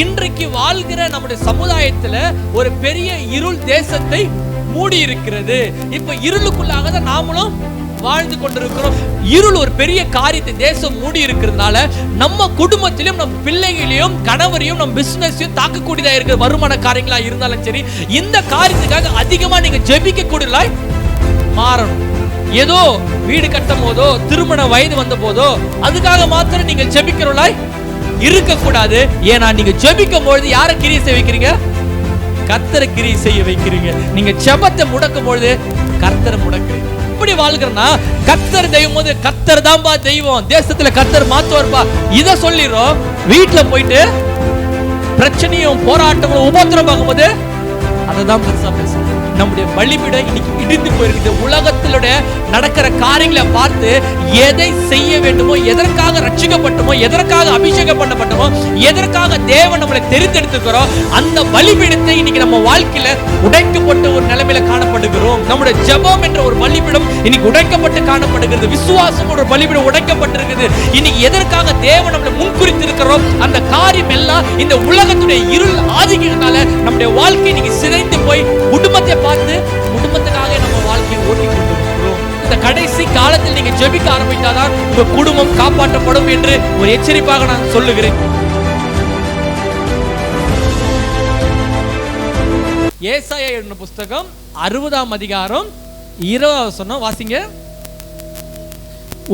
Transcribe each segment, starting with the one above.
இன்றைக்கு வாழ்கிற நம்முடைய சமுதாயத்துல ஒரு பெரிய இருள் தேசத்தை மூடி இருக்கிறது. இப்ப இருளுக்குள்ளாக தான் நாமளும் வாழ்ந்து கொண்டிருக்கிறோம். இருள் ஒரு பெரிய காரியத்தை தேசம் மூடி இருக்கிறதுனால நம்ம குடும்பத்திலும் நம்ம பிள்ளைகளையும் கணவரையும் நம்ம பிசினஸையும் தாக்கக்கூடியதா இருக்கிற வருமான காரியங்களா இருந்தாலும் சரி, இந்த காரியத்துக்காக அதிகமா நீங்க ஜெபிக்க கூடியதாய் மாறணும். ஏதோ வீடு கட்டும் போதோ திருமண வயது வந்த போதோ அதுக்காக மாத்திரம் நீங்க ஜெபிக்கிறவளாய் இருக்க கூடாது. ஏன்னா நீங்க ஜெபிக்கும் பொழுது யாரை கிரியை செய்ய வைக்கிறீங்க? கர்த்தரை கிரியை செய்ய வைக்கிறீங்க. நீங்க ஜெபத்தை முடக்கும் பொழுது கர்த்தரை முடக்குறீங்க. இப்படி வாழ்கிறனா கர்த்தர் தெய்வம் போது கர்த்தர் தான்பா தெய்வம், தேசத்துல கர்த்தர் மாத்துவார்பா இத சொல்லிரும். வீட்டுல போயிட்டு பிரச்சனையும் போராட்டங்களும் உபத்திரம் பார்க்கும்போது அததான் பெருசா பேசுறோம். நம்முடைய பலிபீடம் இன்னைக்கு இடிந்து போயிருக்குது. உலகத்திலுடைய நடக்கிற காரியங்களை பார்த்து எதை செய்ய வேண்டுமோ, எதற்காக ரட்சிக்கப்பட்டோமோ, எதற்காக அபிஷேகம் பண்ணப்பட்டோமோ, எதற்காக தேவன் நம்மளை தெரிந்தெடுத்துக்கிறோம், அந்த பலிபீடத்தை இன்னைக்கு நம்ம வாழ்க்கையில உடைக்கப்பட்ட ஒரு நிலைமையில காணப்படுகிறோம். நம்முடைய ஜெபம் என்ற ஒரு பலிபீடம் இன்னைக்கு உடைக்கப்பட்டு காணப்படுகிறது. விசுவாசம் ஒரு பலிபீடம் உடைக்கப்பட்டிருக்குது. இன்னைக்கு எதற்காக தேவன் நம்மளை முன்குறித்து இருக்கிறோம், அந்த காரியம் எல்லாம் இந்த உலகத்துடைய இருள் ஆதிக்கிறதுனால நம்முடைய வாழ்க்கை இன்னைக்கு சிதைந்து போய் குடும்பத்தை பார்த்து குடும்பத்துக்காக நம்ம வாழ்க்கையை ஓட்டி கொண்டிருக்கிறோம். இந்த கடைசி காலத்தில் நீங்க ஜெபிக்க ஆரம்பித்தாதான் உங்க குடும்பம் காப்பாற்றப்படும் என்று ஒரு எச்சரிப்பாக நான் சொல்லுகிறேன். ஏசாயா எழுதின புஸ்தகம் 60ஆம் அதிகாரம் 20வது வசனம் வாசிங்க.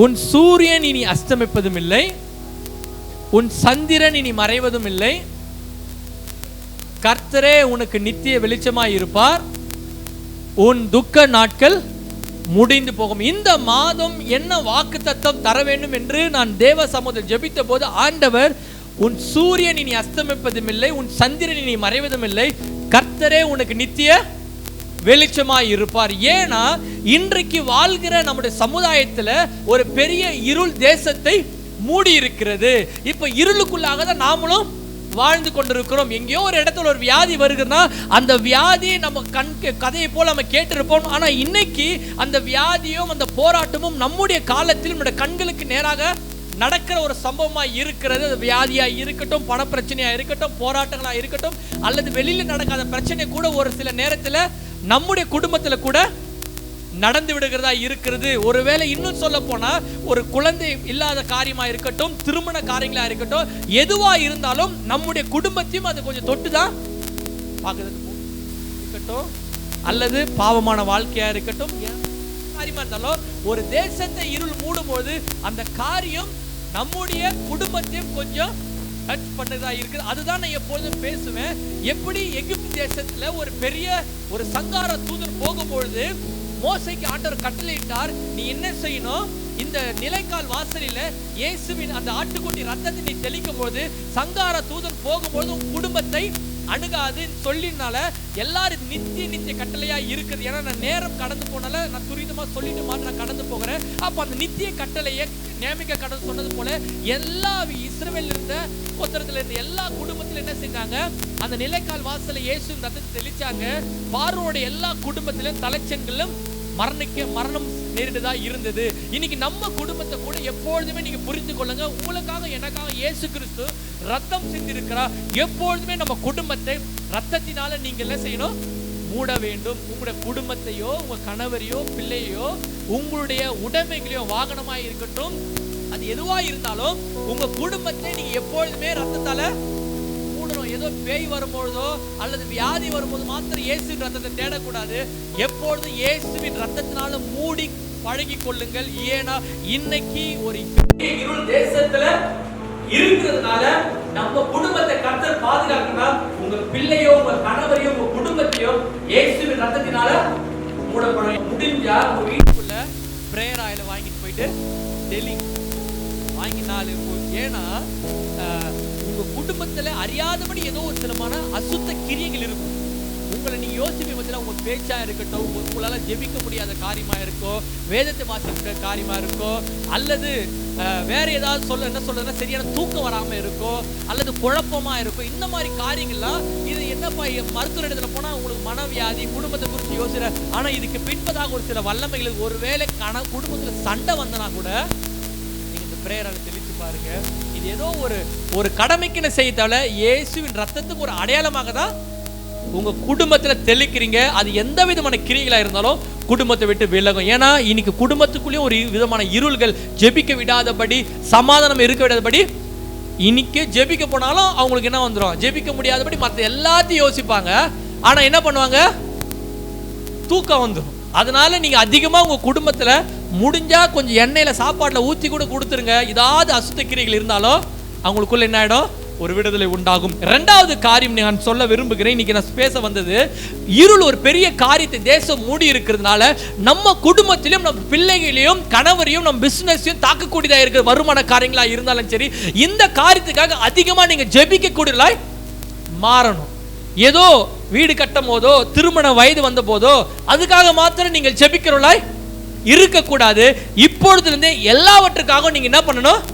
உன் சூரியன் இனி அஸ்தமிப்பதும் இல்லை, உன் சந்திரன் இனி மறைவதும் இல்லை, கர்த்தரே உனக்கு நித்திய வெளிச்சமாய் இருப்பார், உன் துக்க நாட்கள் முடிந்து போகும். இந்த மாதம் என்ன வாக்குத்தத்தம் தர வேண்டும் என்று நான் தேவ சமூகத்தில் ஜெபித்த போது ஆண்டவர், உன் சூரியன் இனி அஸ்தமிப்பதும் இல்லை, உன் சந்திரன் இனி மறைவதும் இல்லை, கர்த்தரே உனக்கு நித்திய வெளிச்சமாய் இருப்பார். ஏன்னா இன்றைக்கு வாழ்கிற நம்முடைய சமுதாயத்துல ஒரு பெரிய இருள் தேசத்தை மூடி இருக்கிறது. இப்ப இருளுக்குள்ளாக தான் நாமளும் வாழ்ந்து கொண்டிருக்கிறோம். எங்கேயோ ஒரு இடத்துல ஒரு வியாதி வருகிறதுனா அந்த வியாதியை நம்ம கதையை போல நம்ம கேட்டிருப்போம். ஆனா இன்னைக்கு அந்த வியாதியும் அந்த போராட்டமும் நம்முடைய காலத்தில் நம்முடைய கண்களுக்கு நேராக நடக்கிற ஒரு சம்பவமா இருக்கிறது. அது வியாதியா இருக்கட்டும், பண பிரச்சனையா இருக்கட்டும், போராட்டங்களா இருக்கட்டும், அல்லது வெளியில நடக்காத பிரச்சனை கூட ஒரு சில நேரத்துல நம்முடைய குடும்பத்துல கூட நடந்து விடுகிறதா இருக்கிறது. ஒருவேளை இன்னும் சொல்ல போனா ஒரு குழந்தை இல்லாத காரியமா இருக்கட்டும், திருமண காரியங்களா இருக்கட்டும், எதுவா இருந்தாலும் நம்முடைய குடும்பத்தையும் அது கொஞ்சம் தொட்டுதான் பார்க்கறதுக்கு இருக்கட்டும், அல்லது பாவமான வாழ்க்கையா இருக்கட்டும், காரியமா இருந்தாலும் ஒரு தேசத்தை இருள் மூடும் போது அந்த காரியம் நம்முடைய குடும்பத்தையும் கொஞ்சம் டச் பண்ணதா இருக்குது. அதுதான் நான் எப்பொழுதும் பேசுவேன். எப்படி எகிப்து தேசத்துல ஒரு பெரிய ஒரு சங்கார தூதர் போகும்பொழுது மோசைக்கு ஆண்டவர் கட்டளையிட்டார், நீ என்ன செய்யணும், இந்த நிலைக்கால் வாசலில இயேசுவின் அந்த ஆட்டுக்குட்டி ரத்தத்தை நீ தெளிக்கும் போது சங்கார தூதன் போகும்போது உன் குடும்பத்தை அணுகாது சொல்லினால எல்லாரும் நித்திய கட்டளையா இருக்குது. ஏன்னா நான் நேரம் கடந்து போனால நான் துரிதமா சொல்லிட்டு மாதிரி நான் கடந்து போகிறேன். அப்ப அந்த நித்திய கட்டளையை நியமிக்க கடந்து சொன்னது போல எல்லா இஸ்ரவேல் இருந்த கோத்திரத்துல இருந்த எல்லா குடும்பத்திலும் என்ன செஞ்சாங்க, அந்த நிலைக்கால் வாசலை இயேசுவின் ரத்தத்தை தெளிச்சாங்க. பார்வோட எல்லா குடும்பத்திலும் தலைச்சென்களும் மரணம் நேரிடுதா இருந்தது. இன்னைக்கு நம்ம குடும்பத்தை கூட எப்பொழுதுமே நீங்க புரிந்து கொள்ளுங்க, உங்களுக்காக எனக்காக இயேசு கிறிஸ்து ரத்தம் சிந்திருக்கிறார். எப்பொழுதுமே நம்ம குடும்பத்தை ரத்தத்தினால நீங்க என்ன செய்யணும், மூட வேண்டும். உங்களுடைய குடும்பத்தையோ, உங்க கணவரையோ, பிள்ளையோ, உங்களுடைய உடைமைகளையோ, வாகனமாய் இருக்கட்டும், அது எதுவா இருந்தாலும் உங்க குடும்பத்தை நீங்க எப்பொழுதுமே ரத்தத்தால மூடணும். ஏதோ பேய் வரும்பொழுதோ அல்லது வியாதி வரும்போது மாத்திரம் இயேசுவின் ரத்தத்தை தேடக்கூடாது. எப்பொழுதும் இயேசுவின் ரத்தத்தினால மூடி பழகி கொள்ளுங்கள். ஏன்னா இன்னைக்கு ஒரு இருள் தேசத்துல இருக்கிறதுனால நம்ம குடும்பத்தை கர்த்தர் பாதுகாக்கணும். உங்க பிள்ளையோ, உங்க கணவரையோ, உங்க குடும்பத்தையோ இயேசுவின் ரத்தத்தினால மூடப்படும். முடிஞ்சா உங்க வீட்டுக்குள்ள பிரேயர் ஆயில வாங்கிட்டு போயிட்டு டெய்லி வாங்கினாலே. ஏன்னா உங்க குடும்பத்துல அறியாதபடி ஏதோ ஒரு சிலமான அசுத்த கிரியைகள் இருக்கும். உங்களை நீங்க யோசிப்பீங்க பத்தில, உங்க பேச்சா இருக்கட்டும், உங்களால ஜெபிக்க முடியாத காரியமா இருக்கோ, வேதத்தை வாசிக்கிற காரியமா இருக்கோ, அல்லது வேற ஏதாவது என்ன சொல்றதுன்னா சரியான தூக்கம் வராம இருக்கோ, அல்லது குழப்பமா இருக்கும். இந்த மாதிரி காரியங்கள்லாம் இது என்னப்பா மருத்துவ இடத்துல போனா உங்களுக்கு மனவியாதி, குடும்பத்தை குறித்து யோசிக்கிற. ஆனா இதுக்கு பின்பதாக ஒரு சில வல்லமைகள். ஒருவேளை குடும்பத்துல சண்டை வந்தனா கூட நீங்க இந்த பிரேயரால தெளிச்சு பாருங்க. பாருங்க, இது ஏதோ ஒரு கடமைக்குன்னு செய்யத்தால இயேசுவின் ரத்தத்துக்கு ஒரு அடையாளமாக தான் உங்க குடும்பத்துல தெளிக்கிறீங்க. அது எந்த விதமான கிரியைகளா இருந்தாலும் குடும்பத்தை விட்டு விலகும். ஏன்னா இன்னைக்கு குடும்பத்துக்குள்ளேயும் ஒரு விதமான இருள்கள், ஜெபிக்க விடாதபடி, சமாதானம் இருக்க விடாதபடி. இன்னைக்கு ஜெபிக்க போனாலும் அவங்களுக்கு என்ன வந்துடும், ஜெபிக்க முடியாதபடி மற்ற எல்லாத்தையும் யோசிப்பாங்க. ஆனா என்ன பண்ணுவாங்க, தூக்கம் வந்துடும். அதனால நீங்க அதிகமா உங்க குடும்பத்துல முடிஞ்சா கொஞ்சம் எண்ணெயில சாப்பாட்டுல ஊத்தி கூட கொடுத்துருங்க. ஏதாவது அசுத்த கிரியைகள் இருந்தாலும் அவங்களுக்குள்ள என்ன ஆயிடும், ஒரு விடுதலை உண்டாகும். இரண்டாவது காரியம் நான் சொல்ல விரும்புகிறேன். இன்னைக்கு நான் பேச வந்தது, இருள் ஒரு பெரிய காரியத்தை தேசம் மூடி இருக்கிறதுனால நம்ம குடும்பத்திலும் நம்ம பிள்ளைகளையும் கணவரையும் நம்ம பிசினஸையும் தாக்கக்கூடியதா இருக்கிற வருமான காரியங்களா இருந்தாலும் சரி, இந்த காரியத்துக்காக அதிகமா நீங்க ஜெபிக்க கூடியலாய் மாறணும். ஏதோ வீடு கட்டும் போதோ திருமண வயது வந்த போதோ அதுக்காக மாத்திரம் நீங்கள் ஜெபிக்கிறவளாய் இருக்கக்கூடாது. இப்பொழுதுல இருந்தே எல்லாவற்றுக்காக நீங்க என்ன பண்ணணும்,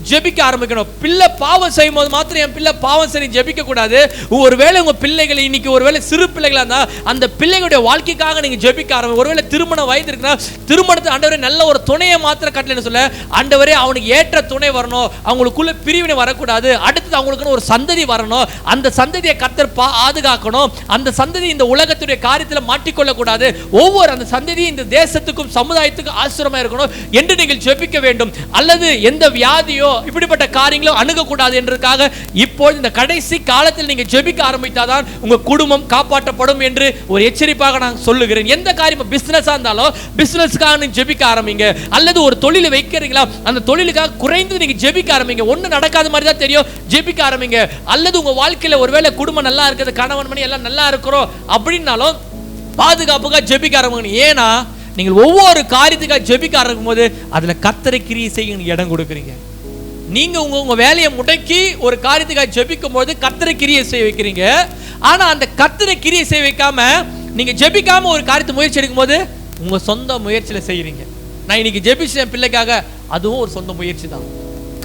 ஜெபிக்க ஆரம்பிக்கணும். பிள்ளை பாவம் செய்யும் போது மாத்திரம் என் பிள்ளை பாவம் சரி ஜெபிக்க கூடாது. ஒருவேளை உங்க பிள்ளைகள் இன்னைக்கு ஒருவேளை சிறு பிள்ளைகளா இருந்தா அந்த பிள்ளைகளுடைய வாழ்க்கைக்காக நீங்க ஜெபிக்க ஆரம்பிங்க. ஒருவேளை திருமண வயது இருக்குன்னா திருமணத்தை ஆண்டவரே நல்ல ஒரு துணையை மாத்திரம் கட்டளைன்னு சொல்ல, ஆண்டவரே அவனுக்கு ஏற்ற துணை வரணும், அவங்களுக்குள்ள பிரிவினை வரக்கூடாது, அடுத்தது அவங்களுக்குன்னு ஒரு சந்ததி வரணும், அந்த சந்ததியை கர்த்தர் பாதுகாக்கணும், அந்த சந்ததி இந்த உலகத்துடைய காரியத்தில் மாட்டிக்கொள்ளக்கூடாது, ஒவ்வொரு அந்த சந்ததி இந்த தேசத்துக்கும் சமுதாயத்துக்கும் ஆசிரமா இருக்கணும் என்று நீங்கள் ஜெபிக்க வேண்டும். அல்லது எந்த வியாதியோ இப்படிப்பட்ட காரியங்களும் அணுகக்கூடாது என்றதுக்காக இப்போது இந்த கடைசி காலத்தில் நீங்க ஜெபிக்க ஆரம்பித்தாதான் உங்க குடும்பம் காப்பாற்றப்படும் என்று ஒரு எச்சரிப்பாக நான் சொல்லுகிறேன். எந்த காரியம் பிசினஸா இருந்தாலும் பிசினஸ்க்காக நீங்க ஜெபிக்க ஆரம்பிங்க. அல்லது ஒரு தொழிலை வைக்கிறீங்களா, அந்த தொழிலுக்காக குறைந்து நீங்க ஜெபிக்க ஆரம்பிங்க. ஒன்றும் நடக்காத மாதிரி தான் தெரியும், ஜெபிக்க ஆரம்பிங்க. அல்லது உங்க வாழ்க்கையில ஒருவேளை குடும்பம் நல்லா இருக்குது, கணவன் மணி எல்லாம் நல்லா இருக்கிறோம் அப்படின்னாலும் பாதுகாப்புக்காக ஜெபிக்க ஆரம்பிங்க. ஏன்னா நீங்கள் ஒவ்வொரு காரியத்துக்காக ஜெபிக்க ஆரம்பிக்கும் போது அதுல கர்த்தரை கிரியை செய்ய இடம் கொடுக்குறீங்க. நீங்க உங்க வேலையை முடக்கி ஒரு காரியத்துக்காக ஜெபிக்கும் போது கர்த்தரை கிரியை செய்ய வைக்கிறீங்க. ஆனா அந்த கர்த்தரை கிரியை செய்ய வைக்காம நீங்க ஜெபிக்காம ஒரு காரியத்தை முயற்சி எடுக்கும் போது உங்க சொந்த முயற்சியில செய்யறீங்க. நான் இன்னைக்கு ஜெபிச்ச என் பிள்ளைக்காக, அதுவும் ஒரு சொந்த முயற்சி தான்.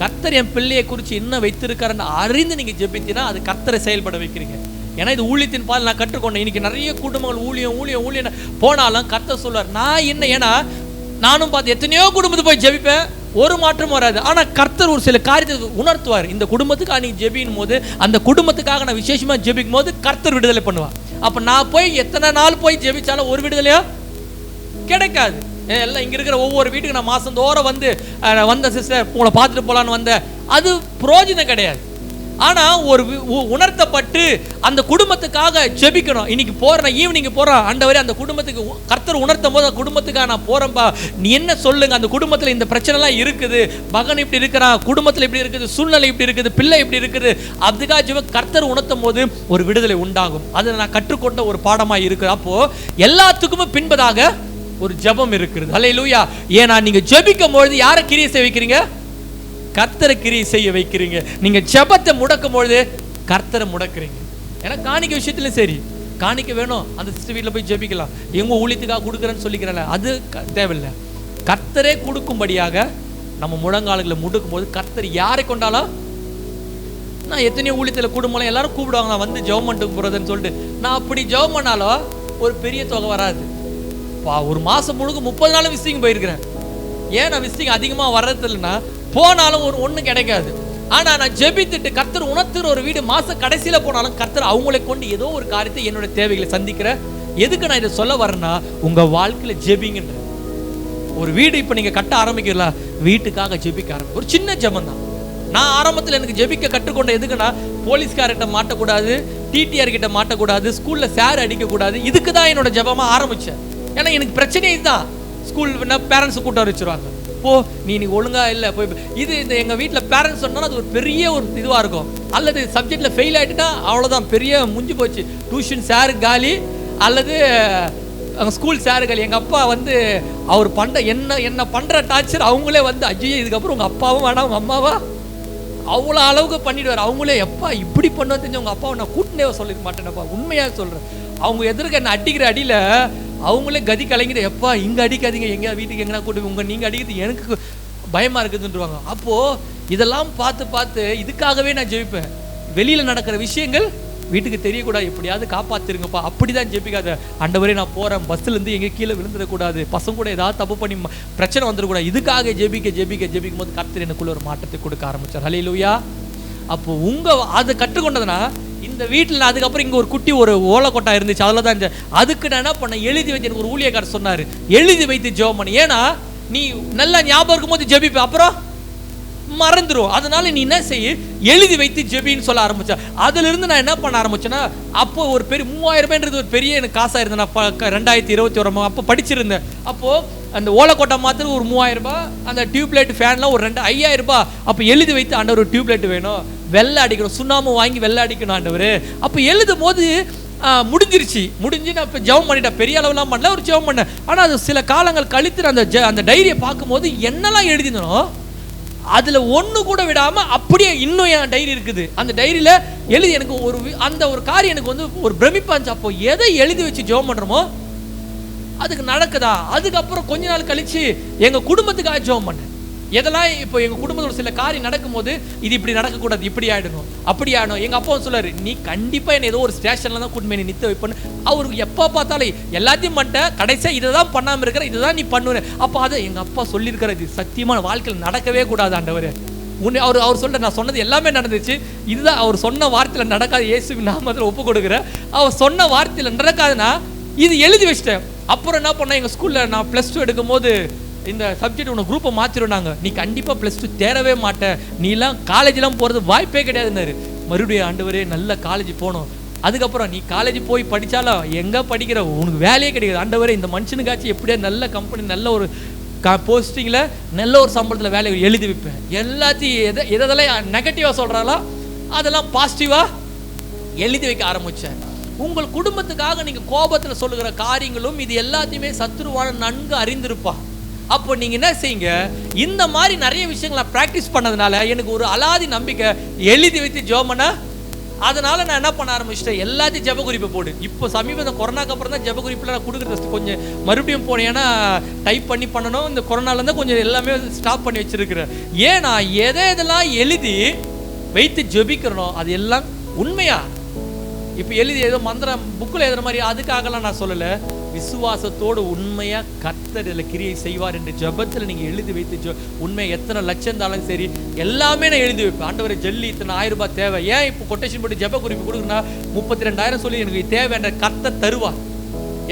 கர்த்தர் என் பிள்ளையை குறித்து என்ன வைத்திருக்காருன்னு அறிந்து நீங்க ஜெபித்தீங்கன்னா அது கர்த்தரை செயல்பட வைக்கிறீங்க. ஏன்னா இது ஊழியத்தின் பால் நான் கற்றுக்கொண்டேன். இன்னைக்கு நிறைய குடும்பங்கள் ஊழியம் போனாலும் கர்த்தர் சொல்வார் நான் என்ன, ஏன்னா நானும் பார்த்து எத்தனையோ குடும்பத்துக்கு போய் ஜெபிப்பேன், ஒரு மாற்றம் வராது. ஆனா கர்த்தர் ஒரு சில காரியத்தை உணர்த்துவார். இந்த குடும்பத்துக்காக நீ ஜெபிக்கும் போது, அந்த குடும்பத்துக்காக நான் விசேஷமா ஜெபிக்கும் போது கர்த்தர் விடுதலை பண்ணுவார். அப்ப நான் போய் எத்தனை நாள் போய் ஜெபிச்சாலும் ஒரு விடுதலையோ கிடைக்காது. எல்லாம் இங்க இருக்கிற ஒவ்வொரு வீட்டுக்கு நான் மாசந்தோறும் வந்த சிஸ்டர் உங்களை பார்த்துட்டு போலான்னு வந்தேன், அது பிரயோஜனம் கிடையாது. ஆனா ஒரு உணர்த்தப்பட்டு அந்த குடும்பத்துக்காக ஜெபிக்கணும். இன்னைக்கு போறேன், ஈவினிங் போறேன், ஆண்டவரே அந்த குடும்பத்துக்கு கர்த்தர் உணர்த்தும் போது குடும்பத்துக்காக நான் போறேன்பா, நீ என்ன சொல்லுங்க, அந்த குடும்பத்துல இந்த பிரச்சனை எல்லாம் இருக்குது, மகன் இப்படி இருக்கிறான், குடும்பத்துல இப்படி இருக்குது, சூழ்நிலை இப்படி இருக்குது, பிள்ளை இப்படி இருக்குது, அதுக்காக கர்த்தர் உணர்த்தும் போது ஒரு விடுதலை உண்டாகும். அதை நான் கற்றுக்கொண்ட ஒரு பாடமா இருக்கு. அப்போ எல்லாத்துக்குமே பின்பதாக ஒரு ஜெபம் இருக்குது. ஹல்லேலூயா. ஏன்னா நீங்க ஜெபிக்கும் பொழுது யாரை கிரியை செய்ய வைக்கிறீங்க, கர்த்தரை கிரியை செய்ய வைக்கிறீங்க. நீங்க ஜெபத்தை முடக்கும் பொழுது கர்த்தரை முடக்குறீங்க. ஏன்னா காணிக்க விஷயத்துல சரி, காணிக்க வேணும், அந்த சிஸ்டர் வீட்டில் போய் ஜெபிக்கலாம், எங்க ஊழியத்துக்காக கொடுக்குறேன்னு சொல்லிக்கிறேன், அது தேவையில்லை. கர்த்தரே கொடுக்கும்படியாக நம்ம முழங்கால்களை முடுக்கும் போது கர்த்தர் யாரை கொண்டாலும், நான் எத்தனையோ ஊழியத்தில் குடும்பம் எல்லாரும் கூப்பிடுவாங்க, நான் வந்து ஜெபம் பண்ணிட்டு போறதுன்னு சொல்லிட்டு, நான் அப்படி ஜெபம் பண்ணாலும் ஒரு பெரிய தொகை வராது. ஒரு மாசம் முழுக்க 30 நாள் விசிட்டிங் போயிருக்கிறேன். ஏன் நான் விசிட்டிங் அதிகமா வர்றது இல்லைன்னா போனாலும் ஒன்றும் கிடைக்காது. ஆனா நான் ஜெபித்துட்டு கர்த்தர் உணர்த்துற ஒரு வீடு மாச கடைசியில போனாலும் கர்த்தர் அவங்களை கொண்டு ஏதோ ஒரு காரியத்தை என்னோட தேவைகளை சந்திக்கிற. எதுக்கு நான் இதை சொல்ல வரேன்னா, உங்க வாழ்க்கையில ஜெபிங்கன்ற ஒரு வீடு இப்ப நீங்க கட்ட ஆரம்பிக்கலாம், வீட்டுக்காக ஜெபிக்க ஆரம்பிக்கும். ஒரு சின்ன ஜெபம் தான். நான் ஆரம்பத்தில் எனக்கு ஜெபிக்க கற்றுக்கொண்ட எதுக்குன்னா, போலீஸ்கார்கிட்ட மாட்டக்கூடாது, டிடிஆர் கிட்ட மாட்டக்கூடாது, ஸ்கூல்ல சேர் அடிக்கக்கூடாது, இதுக்கு தான் என்னோட ஜெபமா ஆரம்பிச்சேன். ஏன்னா எனக்கு பிரச்சனை இதுதான். ஸ்கூல் பேரண்ட்ஸ் கூட்ட வச்சிருவாங்க, போ நீ ஒழுங்கா இல்லை போய் இது. இந்த எங்கள் வீட்டில் பேரண்ட்ஸ் சொன்னால் அது ஒரு பெரிய ஒரு இதுவாக இருக்கும். அல்லது சப்ஜெக்டில் ஃபெயில் ஆகிட்டுனா அவ்வளோதான், பெரிய முடிஞ்சு போச்சு, டியூஷன் சாரு காலி, அல்லது அங்கே ஸ்கூல் சாரு காலி. எங்கள் அப்பா அவர் என்ன பண்ணுற டார்ச்சர் அவங்களே ஐயோ இதுக்கப்புறம் உங்கள் அப்பாவும் வேணாம் உங்கள் அம்மாவா அவ்வளோ அளவுக்கு பண்ணிடுவார். அவங்களே எப்பா இப்படி பண்ண தெரிஞ்சு உங்கள் அப்பாவை நான் கூட்டினே சொல்லிக்க மாட்டேன்ப்பா, உண்மையாக சொல்கிறேன். அவங்க எதிர்க்க என்ன அடிக்கிற அடியில் அவங்களே கதி கலங்கிட்டு, எப்பா இங்கே அடிக்காதீங்க, எங்கள் வீட்டுக்கு எங்கன்னா கூட்டு நீங்கள் அடிக்கிறது எனக்கு பயமாக இருக்குதுன்றவாங்க. அப்போது இதெல்லாம் பார்த்து இதுக்காகவே நான் ஜெபிப்பேன். வெளியில் நடக்கிற விஷயங்கள் வீட்டுக்கு தெரியக்கூடாது, எப்படியாவது காப்பாத்திருங்கப்பா. அப்படிதான் ஜெபிக்காத. ஆண்டவரே நான் போறேன், பஸ்ல இருந்து எங்க கீழே விழுந்துடக்கூடாது, பசங்க கூட ஏதாவது தப்பு பண்ணி பிரச்சனை வந்துடக்கூடாது, இதுக்காக ஜெபிக்கும் போது கர்த்தர் எனக்குள்ள ஒரு மாற்றத்தை கொடுக்க ஆரம்பிச்சார். ஹல்லேலூயா. அப்போ அதை கற்றுக்கொண்டதுன்னா இந்த வீட்டில் அதுக்கப்புறம் இங்கே ஒரு குட்டி ஒரு ஓலைக்கொட்டா இருந்துச்சு, அதில் தான் அதுக்கு நான் என்ன பண்ணேன், எழுதி வைத்து. எனக்கு ஒரு ஊழியக்காரர் சொன்னார், எழுதி வைத்து ஜெபம் பண்ணு. ஏன்னா நீ நல்லா ஞாபகம் இருக்கும் போது ஜெபிப்ப, அப்புறம் மறந்துடும். அதனால நீ என்ன செய்ய, எழுதி வைத்து ஜெபின்னு சொல்ல ஆரம்பிச்சேன். அதுல இருந்து நான் என்ன பண்ண ஆரம்பிச்சேன்னா, அப்போ ஒரு பெரிய 3000 ரூபாய்ன்றது ஒரு பெரிய எனக்கு காசா இருந்தேன். நான் 2021 அப்போ படிச்சிருந்தேன். அப்போ அந்த ஓலைக்கோட்டை மாத்திரம் ஒரு 3000 ரூபாய், அந்த டியூப்லைட் ஃபேன்லாம் ஒரு 5000 ரூபாய். அப்போ எழுதி வைத்து, ஆண்டவர் ஒரு டியூப்லைட் வேணும், வெள்ளை அடிக்கணும், சுண்ணாம்பு வாங்கி வெள்ளை அடிக்கணும் ஆண்டவர். அப்போ எழுதும் போது முடிஞ்சிருச்சு. நான் இப்போ ஜெபம் பண்ணிட்டேன், பெரிய அளவுலாம் பண்ணல, ஒரு ஜெபம் பண்ணேன். ஆனால் அது சில காலங்கள் கழித்து அந்த டைரியை பார்க்கும்போது என்னெல்லாம் எழுதினோ அதில் ஒன்று கூட விடாமல் அப்படியே இன்னும் என் டைரி இருக்குது. அந்த டைரியில் எழுதி எனக்கு அந்த ஒரு காரியம் எனக்கு வந்து ஒரு பிரமிப்பாச்சு. அப்போ எதை எழுதி வச்சு ஜெபம் பண்ணுறோமோ அதுக்கு நடக்குதா. அதுக்கப்புறம் கொஞ்ச நாள் கழிச்சு எங்கள் குடும்பத்துக்காக ஜெபம் பண்ணேன். எதெல்லாம் இப்போ எங்கள் குடும்பத்தோட சில காரியம் நடக்கும்போது இது இப்படி நடக்கக்கூடாது, இப்படி ஆகிடணும், அப்படி ஆகணும். எங்கள் அப்பா சொல்லாரு, நீ கண்டிப்பாக என்ன ஏதோ ஒரு ஸ்டேஷனில் தான் கூட்டு நீ நிற்க வைப்பேன்னு. அவருக்கு எப்போ பார்த்தாலும் எல்லாத்தையும் பண்ணிட்டேன், கடைசியாக இதை தான் பண்ணாமல் இருக்கிற, இதை தான் நீ பண்ணுவேன். அப்போ அதை எங்கள் அப்பா சொல்லியிருக்கிற, இது சத்தியமான வாழ்க்கையில் நடக்கவே கூடாது ஆண்டவர். அவர் சொல்ற, நான் சொன்னது எல்லாமே நடந்துச்சு, இதுதான் அவர் சொன்ன வார்த்தையில் நடக்காது, இயேசுவின் நாமத்தில் ஒப்பு கொடுக்குறேன். அவர் சொன்ன வார்த்தையில் நடக்காதுன்னா இது எழுதி வச்சிட்டேன். அப்புறம் என்ன பண்ணேன், எங்கள் ஸ்கூலில் நான் +2 எடுக்கும் போது இந்த சப்ஜெக்ட் உனக்கு குரூப்பை மாற்றிடுனாங்க, நீ கண்டிப்பாக +2 தேரவே மாட்டேன், நீலாம் காலேஜெலாம் போகிறது வாய்ப்பே கிடையாதுன்னாரு. மறுபடியும் ஆண்டவரே நல்ல காலேஜ் போகணும். அதுக்கப்புறம் நீ காலேஜ் போய் படித்தாலும் எங்கே படிக்கிற, உனக்கு வேலையே கிடையாது ஆண்டவரே, இந்த மனுஷனுக்காச்சும் எப்படியா நல்ல கம்பெனி, நல்ல ஒரு போஸ்டிங்கில் நல்ல ஒரு சம்பளத்தில் வேலை எழுதி வைப்பேன். எல்லாத்தையும் எதெல்லாம் நெகட்டிவாக சொல்கிறாலோ அதெல்லாம் பாசிட்டிவாக எழுதி வைக்க ஆரம்பித்தேன். உங்கள் குடும்பத்துக்காக நீங்கள் கோபத்தில் சொல்லுகிற காரியங்களும் இது எல்லாத்தையுமே சத்துருவான நன்கு அறிந்திருப்பான். அப்போ நீங்கள் என்ன செய்யுங்க, இந்த மாதிரி நிறைய விஷயங்களை ப்ராக்டிஸ் பண்ணதுனால எனக்கு ஒரு அலாதி நம்பிக்கை, எழுதி வைத்து ஜெபம் பண்ண. அதனால நான் என்ன பண்ண ஆரம்பிச்சிட்டேன், எல்லாத்தையும் ஜெப குறிப்பை போடு. இப்போ சமீபத்தில் கொரோனாக்கு அப்புறம் தான் ஜெப குறிப்பில் நான் கொடுக்குறது கொஞ்சம் மறுபடியும் போனேன். ஏன்னா டைப் பண்ணி பண்ணணும், இந்த கொரோனாலேருந்து கொஞ்சம் எல்லாமே ஸ்டாப் பண்ணி வச்சிருக்கிறேன். ஏன்னா எதெல்லாம் எழுதி வைத்து ஜெபிக்கிறனோ அது எல்லாம் உண்மையா. இப்போ எழுதி ஏதோ மந்திரம் புக்கில் எழுதுற மாதிரி அதுக்காகலாம் நான் சொல்லலை. விசுவாசத்தோடு உண்மையாக கர்த்தர் இதில் கிரியை செய்வார் என்று ஜெபத்தில் நீங்கள் எழுதி வைத்து உண்மை எத்தனை லட்சம் இருந்தாலும் சரி எல்லாமே நான் எழுதி வைப்பேன். ஆண்டவரை ஜல்லி இத்தனை 1000 ரூபாய் தேவை, ஏன் இப்போ கொட்டேஷன் போட்டு ஜெப குறிப்பு கொடுக்குன்னா 32,000 சொல்லி எனக்கு தேவை என்ற கர்த்தர் தருவார்.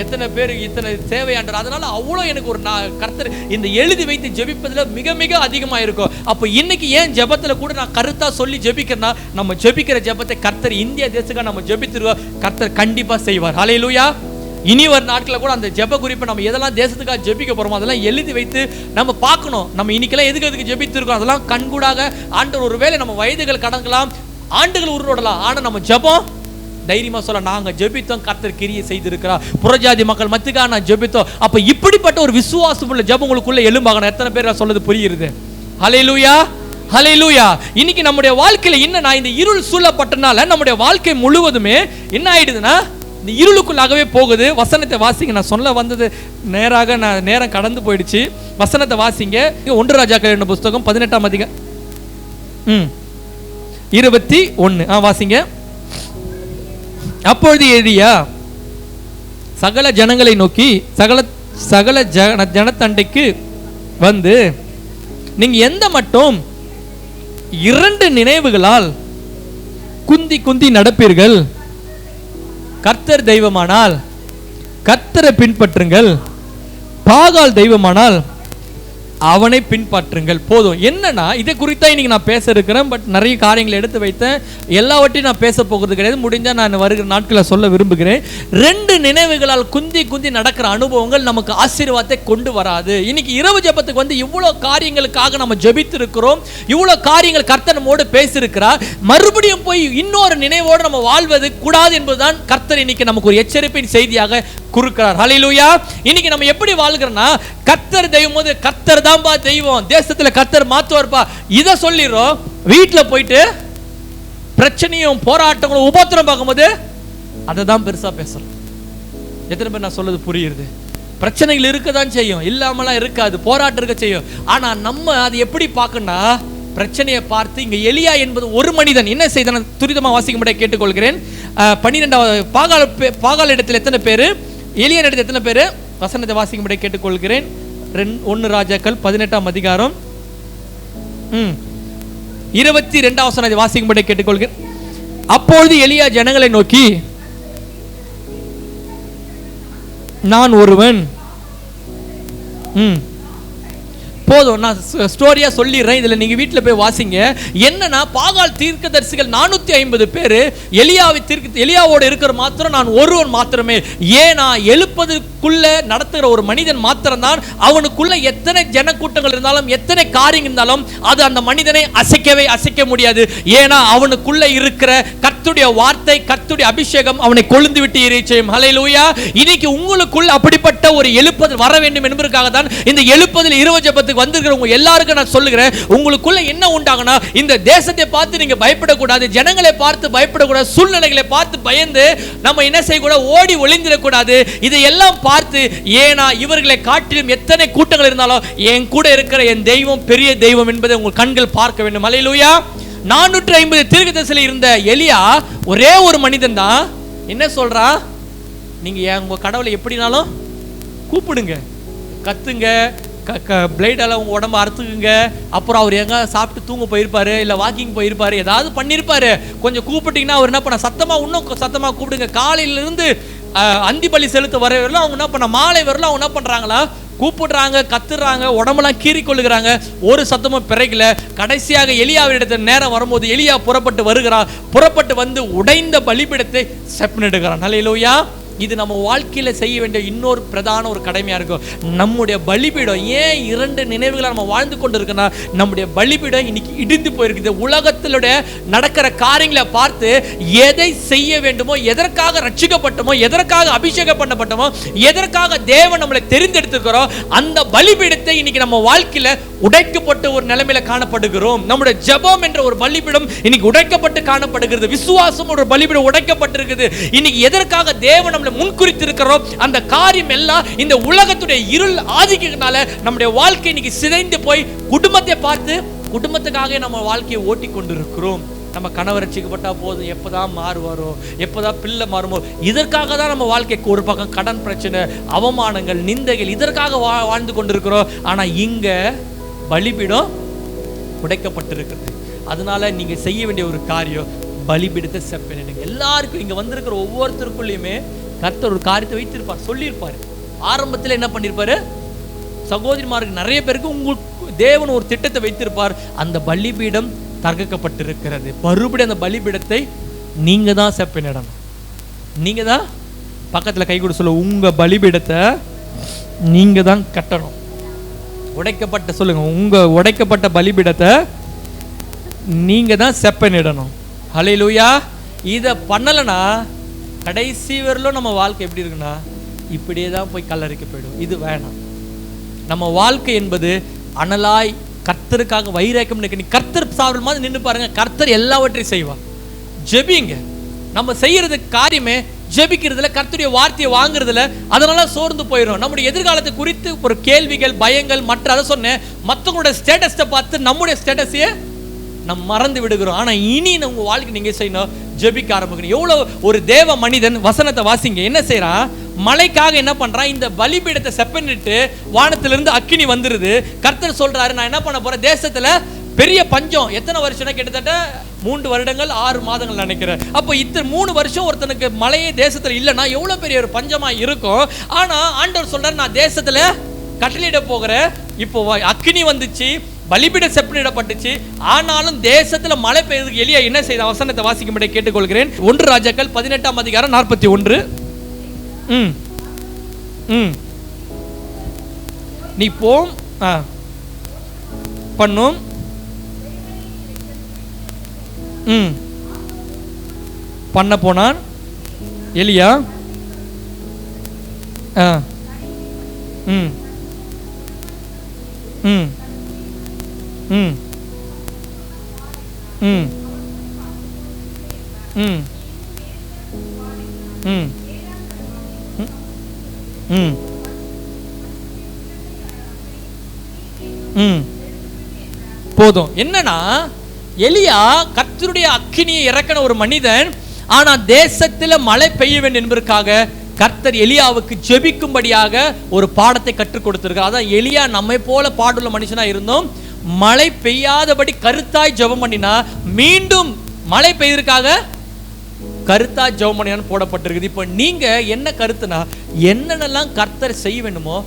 எத்தனை பேர் இத்தனை தேவையாண்டார். அதனால அவ்வளோ எனக்கு ஒரு கர்த்தர் இந்த எழுதி வைத்து ஜெபிப்பதில் மிக மிக அதிகமாக இருக்கும். அப்போ இன்னைக்கு ஏன் ஜெபத்தில் கூட நான் கருத்தாக சொல்லி ஜெபிக்கிறேன்னா, நம்ம ஜெபிக்கிற ஜெபத்தை கர்த்தர் இந்திய தேசத்துக்காக நம்ம ஜெபித்துருவோம், கர்த்தர் கண்டிப்பாக செய்வார். ஹல்லேலூயா. இனி ஒரு நாட்களில் கூட அந்த ஜெப குறிப்பை நம்ம எதெல்லாம் தேசத்துக்காக ஜெபிக்க போகிறோமோ அதெல்லாம் எழுதி வைத்து நம்ம பார்க்கணும். நம்ம இன்னைக்கெல்லாம் எதுக்கு ஜெபித்திருக்கோம் அதெல்லாம் கண்கூடாக ஆண்டவர், ஒருவேளை நம்ம வயதுகள் கடக்கலாம், ஆண்டுகள் உருவடலாம், ஆனால் நம்ம ஜெபம் தைரியமா சொல்ல, நாங்க ஜெபித்தோம், கர்த்தர் கிரியை செய்திருக்கிறார், புறஜாதி மக்கள் மத்திக்காக நான் ஜெபித்தோம். அப்ப இப்படிப்பட்ட ஒரு விசுவாசமுள்ள ஜெபம் உங்களுக்குள்ள எழும்பாகணும். எத்தனை பேர் சொல்றது புரியுது? ஹல்லேலூயா, ஹல்லேலூயா. இன்னைக்கு நம்முடைய வாழ்க்கையில என்ன, நான் இந்த இருள் சூழப்பட்டனால நம்முடைய வாழ்க்கை முழுவதுமே என்ன ஆயிடுதுன்னா இந்த இருளுக்குள்ளாகவே போகுது. வசனத்தை வாசிங்க. நான் சொல்ல வந்தது நேரம் கடந்து போயிடுச்சு. வசனத்தை வாசிங்க. 1 ராஜாக்கள் புஸ்தகம் 18ஆம் அதிகாரம் 21 வாசிங்க. அப்பொழுது எலியா சகல ஜனங்களை நோக்கி சகல ஜனத்தண்டைக்கு வந்து, நீங்க எந்த மட்டும் 2 நினைவுகளால் குந்தி நடப்பீர்கள், கர்த்தர் தெய்வமானால் கர்த்தரை பின்பற்றுங்கள், பாகால் தெய்வமானால் அவனை பின்பற்றுங்கள். போதும். என்னன்னா இதை குறித்தா இன்னைக்கு நான் பேச இருக்கிறேன். பட் நிறைய காரியங்களை எடுத்து வைத்தேன், எல்லாவற்றையும் நான் பேச போகிறது கிடையாது. முடிஞ்சால் நான் வருகிற நாட்களில் சொல்ல விரும்புகிறேன். 2 நினைவுகளால் குந்தி நடக்கிற அனுபவங்கள் நமக்கு ஆசீர்வாதத்தை கொண்டு வராது. இன்னைக்கு இரவு ஜெபத்துக்கு வந்து இவ்வளோ காரியங்களுக்காக நம்ம ஜெபித்து இருக்கிறோம், இவ்வளோ காரியங்கள் கர்த்தர் நம்மோடு பேசியிருக்கிறார். மறுபடியும் போய் இன்னொரு நினைவோடு நம்ம வாழ்வது கூடாது என்பதுதான் கர்த்தர் இன்னைக்கு நமக்கு ஒரு எச்சரிப்பின் செய்தியாக கொடுக்கிறார். ஹல்லேலூயா. இன்னைக்கு நம்ம எப்படி வாழ்கிறோம்னா, கர்த்தர் தெய்வம் போது கர்த்தர் தான்பா தெய்வம், தேசத்துல கர்த்தர் மாத்துவார்ப்பா, இதை சொல்லிடுறோம். வீட்டில் போயிட்டு பிரச்சனையும் போராட்டங்களும் உபத்திரம் பார்க்கும்போது அதை தான் பெருசா பேசுறோம். எத்தனை பேர் நான் சொல்றது புரியுது? பிரச்சனைகள் இருக்கதான் செய்யும், இல்லாமலாம் இருக்காது, போராட்டம் இருக்க செய்யும். ஆனா நம்ம அது எப்படி பார்க்கணும்னா, பிரச்சனையை பார்த்து இங்க எலியா என்பது ஒரு மனிதன் என்ன செய்தான் துரிதமா வாசிக்கும்படி கேட்டுக்கொள்கிறேன். 12வது பாகால் இடத்துல எத்தனை பேரு, எலியா இடத்துல எத்தனை பேரு, வசனத்தை வாசிக்கும்படி கேட்டுக்கொள்கிறேன். 1 ராஜாக்கள் 18ஆம் அதிகாரம் 22ஆம் வசனத்தை வாசிக்கும்படி கேட்டுக்கொள்கிறேன். அப்பொழுது எலியா ஜனங்களை நோக்கி, நான் ஒருவன், போதும் நான் ஸ்டோரியா சொல்லிடுறேன், இதுல நீங்க வீட்டுல போய் வாசிங்க. என்னன்னா பாகால் தீர்க்கதரிசிகள் 450 பேரு, எலியாவோட இருக்கிற மாத்திரம் நான் ஒருவன் மாத்திரமே. ஏன்னா எழுப்பதுக்குள்ள நடத்துகிற ஒரு மனிதன் மாத்திரம் தான், அவனுக்குள்ள எத்தனை ஜனக்கூட்டங்கள் இருந்தாலும் எத்தனை காரியம் இருந்தாலும் அது அந்த மனிதனை அசைக்க முடியாது. ஏன்னா அவனுக்குள்ள இருக்கிற கர்த்தருடைய வார்த்தை, கர்த்தருடைய அபிஷேகம் அவனை கொழுந்து விட்டு எரிச்சையும். ஹல்லேலூயா. இன்னைக்கு உங்களுக்குள்ள அப்படிப்பட்ட ஒரு எழுப்புதல் வர வேண்டும் என்பதற்காக தான் இந்த எழுப்புதல் இரவு ஜெபத்துக்கு வந்திருக்கிறவங்க எல்லாருக்கும் நான் சொல்லுகிறேன், உங்களுக்குள்ள என்ன உண்டாகனா, இந்த தேசத்தை பார்த்து நீங்க பயப்படக்கூடாது, ஜனங்களை பார்த்து பயப்படக்கூடாது, சூழ்நிலைகளை பார்த்து பயந்து நம்ம என்ன செய்யக்கூடாது, ஓடி ஒளிந்திடக்கூடாது. இதையெல்லாம் பார்த்து, ஏன்னா இவர்களை காட்டிலும் எத்தனை கூட்டங்கள் இருந்தாலும் என் கூட இருக்கிற என் தெய்வம் பெரிய தெய்வம் என்பதை உங்கள் கண்கள் பார்க்க வேண்டும். ஹல்லேலூயா. 450 தீர்க்கதரிசியில் இருந்த எலியா ஒரே ஒரு மனிதன் தான். என்ன சொல்றா, நீங்க உங்க கடவுளை எப்படினாலும் கூப்பிடுங்க, கத்துங்க, பிளேடால உங்க உடம்ப அறுத்துக்குங்க. அப்புறம் அவர் எங்க சாப்பிட்டு தூங்க போயிருப்பாரு, இல்ல வாக்கிங் போயிருப்பாரு, ஏதாவது பண்ணிருப்பாரு. கொஞ்சம் கூப்பிட்டீங்கன்னா அவர் என்ன பண்ண, இன்னும் சத்தமா கூப்பிடுங்க. காலையில இருந்து அந்தி பலி செலுத்த வர வரலாம் அவங்க என்ன பண்ண, மாலை வரலாம் அவங்க என்ன பண்றாங்களா, கூப்பிடுறாங்க, கத்துறாங்க, உடம்பெல்லாம் கீறி கொள்ளுகிறாங்க, ஒரு சத்தமும் பிறகுல. கடைசியாக எலியாவிடத்தில் நேரம் வரும்போது எலியா புறப்பட்டு வந்து உடைந்த பலிபீடத்தை செப்பனிடுகிறான். ஹல்லேலூயா. இது நம்ம வாழ்க்கையில செய்ய வேண்டிய இன்னொரு பிரதான ஒரு கடமையா இருக்கும். நம்முடைய பலிபீடம் ஏன் 2 நினைவுகளை நம்ம வாழ்ந்து கொண்டு இருக்கோம்னா, நம்முடைய பலிபீடம் இன்னைக்கு இடிந்து போயிருக்குது. உலகத்திலுடைய நடக்கிற காரியங்களை பார்த்து எதை செய்ய வேண்டுமோ, எதற்காக ரட்சிக்கப்பட்டோமோ, எதற்காக அபிஷேகம் பண்ணப்பட்டோமோ, எதற்காக தேவன் நம்மளை தெரிந்தெடுத்துக்கிறோம், அந்த பலிபீடத்தை இன்னைக்கு நம்ம வாழ்க்கையில உடைக்கப்பட்ட ஒரு நிலைமையில காணப்படுகிறோம். நம்முடைய ஜெபம் என்ற ஒரு பலிபீடம் இன்னைக்கு உடைக்கப்பட்டு காணப்படுகிறது. விசுவாசம் ஒரு பலிபீடம் உடைக்கப்பட்டிருக்குது. இன்னைக்கு எதற்காக தேவன் நம்மளை முன்குறித்து இருக்கிறோம், அந்த காரியம் எல்லாம் இந்த உலகத்துடைய இருள் ஆதிக்கத்தினால நம்முடைய வாழ்க்கை இன்னைக்கு சிதைந்து போய் குடும்பத்தை பார்த்து குடும்பத்துக்காக நம்ம வாழ்க்கையை ஓட்டி கொண்டிருக்கிறோம். நம்ம கணவர் ரட்சிக்கப்பட்டா போதும், எப்பதான் மாறுவாரோ, எப்பதான் பிள்ளை மாறுமோ, இதற்காக தான் நம்ம வாழ்க்கைக்கு ஒரு பக்கம் கடன் பிரச்சனை, அவமானங்கள், நிந்தைகள், இதற்காக வாழ்ந்து கொண்டிருக்கிறோம். ஆனா இங்க பலிபீடம் உடைக்கப்பட்டிருக்கிறது. அதனால நீங்க செய்ய வேண்டிய ஒரு காரியம், பலிபீடத்தை செப்பனிடுங்க. எல்லாருக்கும் இங்க வந்திருக்கிற ஒவ்வொருத்தருக்குள்ளயுமே கர்த்தர் ஒரு காரியத்தை வைத்திருப்பார், சொல்லியிருப்பாரு. ஆரம்பத்தில் என்ன பண்ணிருப்பாரு, சகோதரிமாருக்கு நிறைய பேருக்கு உங்களுக்கு தேவன் ஒரு திட்டத்தை வைத்திருப்பார். அந்த பலிபீடம் தகர்க்கப்பட்டிருக்கிறது. மறுபடியும் அந்த பலிபீடத்தை நீங்க தான் செப்பனிடணும். நீங்க தான் பக்கத்துல கை கொடு சொல்ல, உங்க பலிபீடத்தை நீங்க தான் கட்டணும். உடைக்கப்பட்ட சொல்லுங்க, உங்க உடைக்கப்பட்ட பலிபீடத்தை நீங்க தான் செப்பனிடணும். ஹல்லேலூயா. இதை பண்ணலனா கடைசி வரலும் நம்ம வாழ்க்கை எப்படி இருக்குன்னா, இப்படியே தான் போய் கல்லறைக்கு போயிடும். இது வேணாம். நம்ம வாழ்க்கை என்பது அனலாய் கர்த்தருக்காக வைராக்கியம் நிற்க. கர்த்தர் சாவல் மாதிரி நின்று பாருங்க, கர்த்தர் எல்லாவற்றையும் செய்வார். ஜெபிங்க. நம்ம செய்யறது காரியமே ஜெபிக்கிறதுல, கர்த்தருடைய வார்த்தையை வாங்குறதுல, அதனால சோர்ந்து போயிடும். நம்முடைய எதிர்காலத்தை குறித்து ஒரு கேள்விகள், பயங்கள், மற்ற அதை சொன்னேன், மற்றவங்களோட ஸ்டேட்டஸை பார்த்து நம்முடைய ஸ்டேட்டஸையே நம்ம மறந்து விடுகிறோம். ஆனா இனி உங்க வாழ்க்கை நீங்க செய்யணும், ஜெபிக்க ஆரம்பிக்கணும். எவ்வளவு ஒரு தேவ மனிதன், வசனத்தை வாசிங்க, என்ன செய்யறான், மலைக்காக என்ன பண்றான், இந்த பலிபீடத்தை செப்பனிட்டு வானத்திலிருந்து அக்கினி வந்துருது. கர்த்தர் சொல்றாரு, நான் என்ன பண்ண போறேன், தேசத்துல பெரிய பஞ்சம். எத்தனை வருஷம், கிட்டத்தட்ட 3 வருடங்கள் 6 மாதங்கள் நினைக்கிறேன். அப்போ 3 வருஷம் ஒருத்தனுக்கு மழையே தேசத்துல இல்லைன்னா எவ்வளவு பெரிய ஒரு பஞ்சமா இருக்கும். ஆனா ஆண்டவர் சொல்றாரு, நான் தேசத்துல கட்டளையிட போகிறேன். இப்போ அக்கினி வந்துச்சு, பலிபீடம் செப்பனிடப்பட்டுச்சு. ஆனாலும் தேசத்துல மழை பெய்யுறதுக்கு எலியா என்ன செய்த, வசனத்தை வாசிக்கும்படி கேட்டுக்கொள்கிறேன். 1 ராஜாக்கள் 18ஆம் அதிகாரம் 41. நீ போம் பண்ணும் பண்ண போனான் எலியா. போதும். என்னன்னா, எலியா கர்த்தருடைய அக்கினியை இறக்கின ஒரு மனிதன். ஆனா தேசத்துல மழை பெய்ய வேண்டும் என்பதற்காக கர்த்தர் எலியாவுக்கு ஜெபிக்கும்படியாக ஒரு பாடத்தை கற்றுக் கொடுத்திருக்கார். அதான் எலியா நம்மை போல பாடுள்ள மனுஷனா இருந்தோம், மழை பெய்யாதபடி கருத்தாய் ஜெபம் பண்ணினா மீண்டும் மழை பெய்வதற்காக கருத்தா ஜெபம் பண்ணினான்னு போடப்பட்டிருக்குது. இப்போ நீங்க என்ன கருத்துனா, என்னென்னலாம் கர்த்தர் செய்ய வேண்டுமோ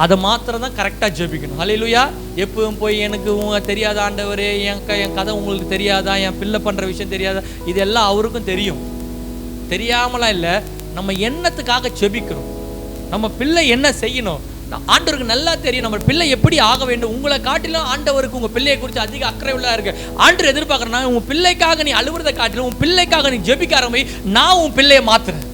அதை மாத்திரம் தான் கரெக்டாக ஜெபிக்கணும். ஹல்லேலூயா. எப்பவும் போய் எனக்கு தெரியாத ஆண்டவரே, என் கதை உங்களுக்கு தெரியாதா, என் பிள்ளை பண்ணுற விஷயம் தெரியாதா, இதெல்லாம் அவருக்கும் தெரியும். தெரியாமலாம் இல்லை. நம்ம என்னத்துக்காக ஜெபிக்கிறோம், நம்ம பிள்ளை என்ன செய்யணும் ஆண்டவருக்கு நல்லா தெரியும். நம்ம பிள்ளை எப்படி ஆக வேண்டும். உங்களை காட்டிலும் ஆண்டவருக்கு உங்கள் பிள்ளையை குறித்து அதிக அக்கறை உள்ள இருக்கு. ஆண்டவர் எதிர்பார்க்குறேன்னா, உன் பிள்ளைக்காக நீ அழுவுறதை காட்டிலும் உன் பிள்ளைக்காக நீ ஜெபிக்க ஆரம்பி. நான் உன் பிள்ளையை மாத்துறேன்.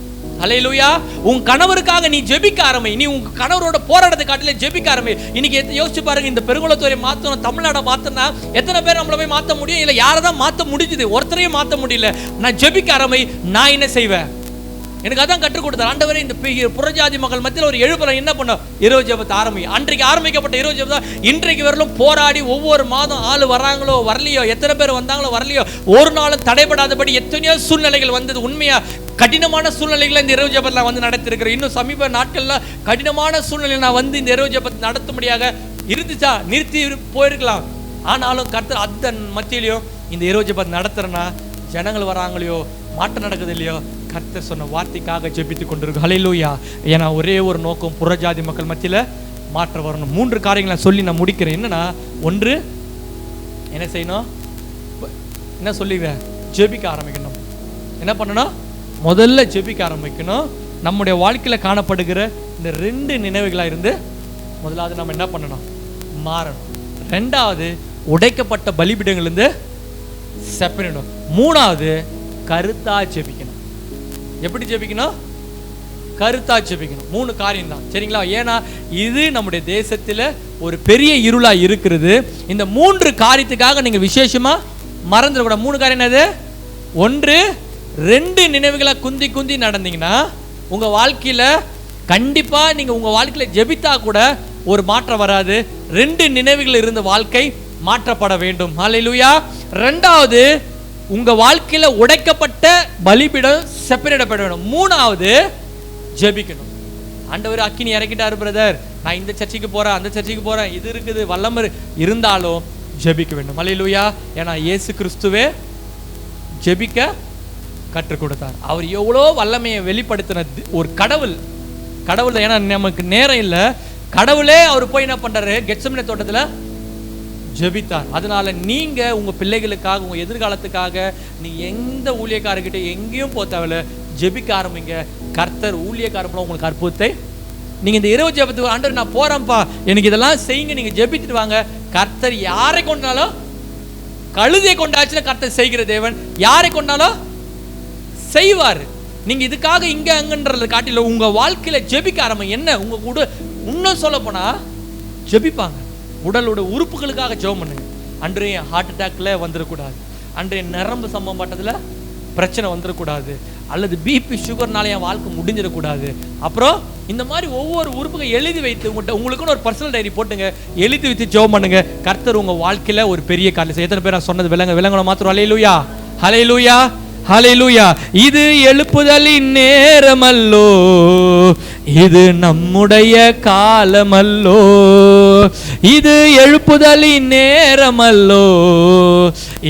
ஹல்லேலூயா. உன் கணவருக்காக நீ ஜெபிக்க ஆரம்பி. நீ உங்க கணவரோட போராட்டத்தை காட்டில ஜெபிக்க ஆரம்பி. இன்னைக்கு யோசிச்சு பாருங்க, இந்த பெருங்குளத்தூரை மாத்தணும், தமிழ்நாடை மாத்தனா எத்தனை பேர் நம்மள போய் மாற்ற முடியும்? இல்லை யாரை தான் மாற்ற முடிஞ்சுது, ஒருத்தரையும் மாற்ற முடியல. நான் ஜெபிக்க ஆரம்பி. நான் என்ன செய்வேன்? எனக்கு அதான் கற்றுக் கொடுத்தார் ஆண்டவரே. இந்த புறஜாதி மக்கள் மத்தியில் ஒரு எழுப்புறம் என்ன பண்ணோம்? இரவு ஜெபத்தை ஆரம்பி. அன்றைக்கு ஆரம்பிக்கப்பட்ட இரவு ஜெபம் இன்றைக்கு வரலும் போராடி ஒவ்வொரு மாதம் ஆள் வராங்களோ வரலையோ, எத்தனை பேர் வந்தாங்களோ வரலையோ, ஒரு நாளும் தடைபடாதபடி எத்தனையோ சூழ்நிலைகள் வந்தது. உண்மையா கடினமான சூழ்நிலைகளை இந்த இரவு ஜெபத்தை நான் வந்து நடத்திருக்கிறேன். இன்னும் சமீப நாட்கள்ல கடினமான சூழ்நிலை நான் வந்து இந்த இரவு ஜெபத்தை நடத்தும்படியாக இருந்துச்சா, நிறுத்தி போயிருக்கலாம். ஆனாலும் கர்த்தர் அதன் மத்தியிலையும் இந்த இரவு ஜெபத்தை நடத்துறேன்னா, ஜனங்கள் வராங்களையோ மாற்றம் நடக்குது இல்லையோ, கர்த்தர் சொன்ன வார்த்தைக்காக ஜெபித்து கொண்டிருக்கு. ஹல்லேலூயா. ஏன்னா ஒரே ஒரு நோக்கம், புறஜாதி மக்கள் மத்தியில் மாற்றம் வரணும். 3 காரியங்களை சொல்லி நான் முடிக்கிறேன். என்னன்னா, ஒன்று என்ன செய்யணும்? என்ன சொல்லிடுறேன்? ஜெபிக்க ஆரம்பிக்கணும். என்ன பண்ணணும்? முதல்ல ஜெபிக்க ஆரம்பிக்கணும். நம்முடைய வாழ்க்கையில் காணப்படுகிற இந்த 2 நினைவுகளாக இருந்து முதலாவது நம்ம என்ன பண்ணணும்? மாறணும். 2வது உடைக்கப்பட்ட பலிபீடங்கள்லேருந்து செப்பனிடணும். 3வது கருத்தா ஜெபிக்கணும். எப்படி ஜெபிக்கணும்? கருத்தா ஜெபிக்கணும். 3 காரியம் தான், சரிங்களா? ஏன்னா இது நம்முடைய தேசத்தில் ஒரு பெரிய இருளா இருக்கிறது. இந்த 3 காரியத்துக்காக நீங்கள் விசேஷமா மறந்துடக்கூடாது. 3 காரியம் என்னது? 1, 2 நினைவுகளை குந்தி குந்தி நடந்தீங்கன்னா உங்க வாழ்க்கையில கண்டிப்பா நீங்க உங்க வாழ்க்கையில ஜெபித்தா கூட ஒரு மாற்றம் வராது. 2 நினைவுகள் இருந்த வாழ்க்கை மாற்றப்பட வேண்டும். ஹல்லேலூயா. 2வது உங்க வாழ்க்கையில உடைக்கப்பட்ட பலிபீடம் செப்பரேட்டப்பட வேண்டும். 3வது ஜெபிக்கணும். ஆண்டவர் அக்கினி இறக்கிட்டாரு பிரதர், நான் இந்த சர்ச்சைக்கு போறேன், அந்த சர்ச்சைக்கு போறேன், இது இருக்குது வல்லமை இருந்தாலும் ஜெபிக்க வேண்டும். ஹல்லேலூயா. ஏன்னா இயேசு கிறிஸ்துவே ஜெபிக்க கற்றுக் கொடுத்தார். அவர் எவ்வளோ வல்லமையை வெளிப்படுத்தின ஒரு கடவுள். ஏன்னா நமக்கு நேரம் இல்லை. கடவுளே அவர் போய் என்ன பண்றாரு? கெத்செமனே தோட்டத்தில் ஜெபித்தார். அதனால நீங்க உங்க பிள்ளைகளுக்காக, உங்க எதிர்காலத்துக்காக நீ எந்த ஊழியக்காரர்கிட்ட எங்கேயும் போத்தவல ஜெபிக்க ஆரம்பிங்க. கர்த்தர் ஊழியக்காரப்பட உங்களுக்கு அற்புதத்தை. நீங்க இந்த இரவு ஜெபத்துக்கு, ஆண்டவர் நான் போறேன்ப்பா, எனக்கு இதெல்லாம் செய்யுங்க, நீங்க ஜெபித்துட்டு வாங்க. கர்த்தர் யாரை கொண்டாலும், கழுதையை கொண்டாச்சுன்னா கர்த்தர் செய்கிற தேவன், யாரை கொண்டாலும் செய்வார். நீங்க இதுக்காக இங்க அங்கன்றத காட்டில உங்க வாழ்க்கையில ஜெபிக்க ஆரம்பிங்க. என்ன உங்க கூட இன்னும் சொல்ல போனா ஜெபிப்பாங்க. உடலோட உறுப்புகளுக்காக ஜெபம் பண்ணுங்க. அன்றைய ஹார்ட் அட்டாக்ல வந்துடக்கூடாது, அன்றைய நரம்பு சம்பந்தப்பட்டதுல பிரச்சனை வந்துடக்கூடாது, அல்லது பிபி சுகர்னால என் வாழ்க்கை முடிஞ்சிடக்கூடாது. அப்புறம் இந்த மாதிரி ஒவ்வொரு உறுப்புகள் எழுதி வைத்து உங்களுக்குன்னு ஒரு பர்சனல் டைரி போட்டுங்க, எழுதி வைத்து ஜெபம் பண்ணுங்க. கர்த்தர் உங்க வாழ்க்கையில ஒரு பெரிய காரியம். எத்தனை பேர் நான் சொன்னது விளங்கணும் மாத்திரம்? ஹல்லேலூயா, ஹல்லேலூயா, ஹல்லேலூயா. இது எழுப்புதலின் நேரமல்லோ, இது நம்முடைய காலமல்லோ, இது எழுப்புதலின் நேரமல்லோ,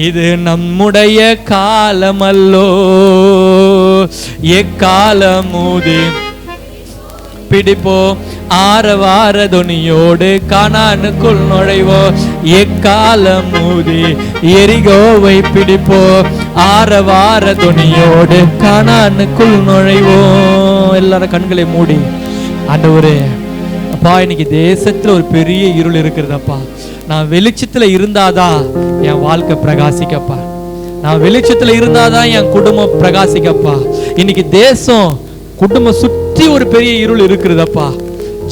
இது நம்முடைய காலமல்லோ. எக்காலமுதே பிடிப்போ, ஆரவார துணியோடு கானானுக்குள் நுழைவோ. எக்காலமுதே எரிகோவை பிடிப்போ, ஆரவார துணியோடு கானானுக்குள் நுழைவோ. எல்லாரும் கண்களை மூடி, ஆண்டவரே அப்பா, இன்னைக்கு தேசத்துல ஒரு பெரிய இருள் இருக்கிறதப்பா. நான் வெளிச்சத்துல இருந்தாதான் என் வாழ்க்கை பிரகாசிக்கப்பா. நான் வெளிச்சத்துல இருந்தாதான் என் குடும்பம் பிரகாசிக்கப்பா. இன்னைக்கு தேசம் குடும்பம் சுற்றி ஒரு பெரிய இருள் இருக்கிறதப்பா.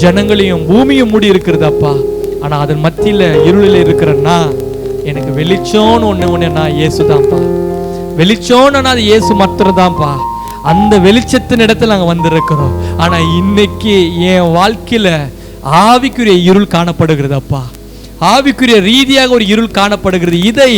ஜனங்களையும் பூமியும் மூடி இருக்கிறதப்பா. ஆனா அதன் மத்தியில இருளில் இருக்கிறன்னா எனக்கு வெளிச்சோன்னு ஒண்ணு இயேசுதான்ப்பா. வெளிச்சோன்னு அது இயேசு மாத்திரம்தான்ப்பா. அந்த வெளிச்சத்தின் இடத்துல நாங்க வந்திருக்கிறோம். ஆனா இன்னைக்கு என் வாழ்க்கையில ஆவிக்குரிய இருள் காணப்படுகிறதப்பா. ஆவிக்குரிய ரீதியாக ஒரு இருள் காணப்படுகிறது. இதை